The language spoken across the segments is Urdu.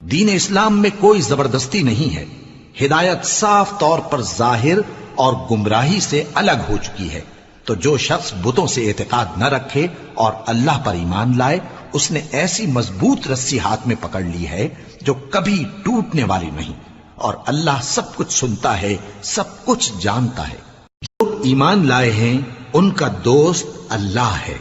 دین اسلام میں کوئی زبردستی نہیں ہے، ہدایت صاف طور پر ظاہر اور گمراہی سے الگ ہو چکی ہے۔ تو جو شخص بتوں سے اعتقاد نہ رکھے اور اللہ پر ایمان لائے، اس نے ایسی مضبوط رسی ہاتھ میں پکڑ لی ہے جو کبھی ٹوٹنے والی نہیں، اور اللہ سب کچھ سنتا ہے، سب کچھ جانتا ہے۔ جو ایمان لائے ہیں ان کا دوست اللہ ہے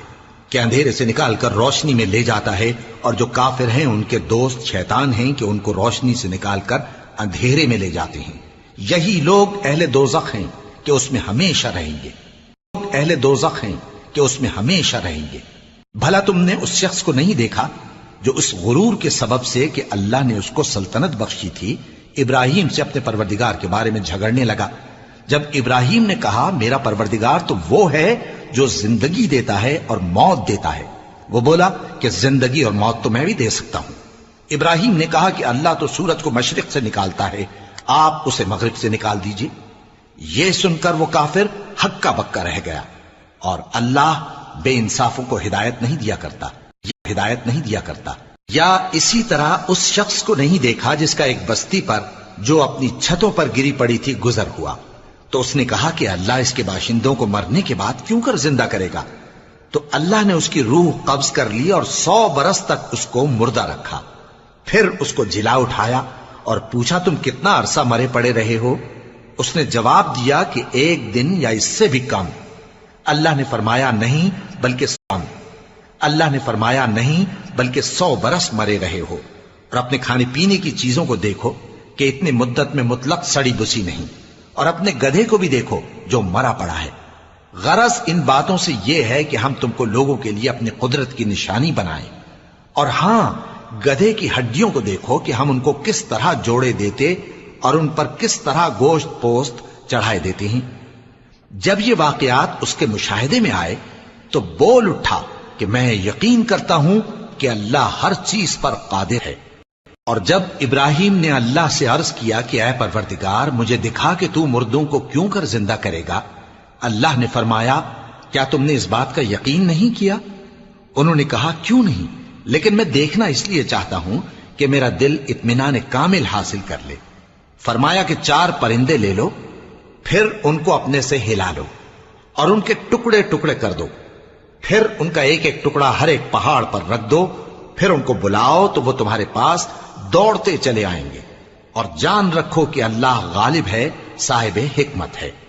کہ اندھیرے سے نکال کر روشنی میں لے جاتا ہے، اور جو کافر ہیں ان کے دوست شیطان ہیں کہ ان کو روشنی سے نکال کر اندھیرے میں لے جاتے ہیں۔ یہی لوگ اہل دوزخ ہیں کہ اس میں ہمیشہ رہیں گے، اہل دوزخ ہیں کہ اس میں ہمیشہ رہیں گے۔ بھلا تم نے اس شخص کو نہیں دیکھا جو اس غرور کے سبب سے کہ اللہ نے اس کو سلطنت بخشی تھی، ابراہیم سے اپنے پروردگار کے بارے میں جھگڑنے لگا؟ جب ابراہیم نے کہا میرا پروردگار تو وہ ہے جو زندگی دیتا ہے اور موت دیتا ہے، وہ بولا کہ زندگی اور موت تو میں بھی دے سکتا ہوں۔ ابراہیم نے کہا کہ اللہ تو سورج کو مشرق سے نکالتا ہے، آپ اسے مغرب سے نکال دیجئے۔ یہ سن کر وہ کافر ہکا بکا رہ گیا، اور اللہ بے انصافوں کو ہدایت نہیں دیا کرتا۔ یا اسی طرح اس شخص کو نہیں دیکھا جس کا ایک بستی پر جو اپنی چھتوں پر گری پڑی تھی گزر ہوا، تو اس نے کہا کہ اللہ اس کے باشندوں کو مرنے کے بعد کیوں کر زندہ کرے گا؟ تو اللہ نے اس کی روح قبض کر لی اور 100 برس تک اس کو مردہ رکھا۔ پھر اس کو جلا اٹھایا اور پوچھا تم کتنا عرصہ مرے پڑے رہے ہو؟ اس نے جواب دیا کہ 1 دن یا اس سے بھی کم۔ اللہ نے فرمایا نہیں بلکہ 100 برس مرے رہے ہو، اور اپنے کھانے پینے کی چیزوں کو دیکھو کہ اتنی مدت میں مطلق سڑی بسی نہیں، اور اپنے گدھے کو بھی دیکھو جو مرا پڑا ہے۔ غرض ان باتوں سے یہ ہے کہ ہم تم کو لوگوں کے لیے اپنی قدرت کی نشانی بنائیں، اور ہاں گدھے کی ہڈیوں کو دیکھو کہ ہم ان کو کس طرح جوڑے دیتے اور ان پر کس طرح گوشت پوست چڑھائے دیتے ہیں۔ جب یہ واقعات اس کے مشاہدے میں آئے تو بول اٹھا کہ میں یقین کرتا ہوں کہ اللہ ہر چیز پر قادر ہے۔ اور جب ابراہیم نے اللہ سے عرض کیا کہ اے پروردگار مجھے دکھا کہ تو مردوں کو کیوں کر زندہ کرے گا، اللہ نے فرمایا کیا تم نے اس بات کا یقین نہیں کیا؟ انہوں نے کہا کیوں نہیں، لیکن میں دیکھنا اس لیے چاہتا ہوں کہ میرا دل اطمینان کامل حاصل کر لے۔ فرمایا کہ 4 پرندے لے لو، پھر ان کو اپنے سے ہلا لو اور ان کے ٹکڑے ٹکڑے کر دو، پھر ان کا ایک ایک ٹکڑا ہر ایک پہاڑ پر رکھ دو، پھر ان کو بلاؤ تو وہ تمہارے پاس دوڑتے چلے آئیں گے، اور جان رکھو کہ اللہ غالب ہے، صاحب حکمت ہے۔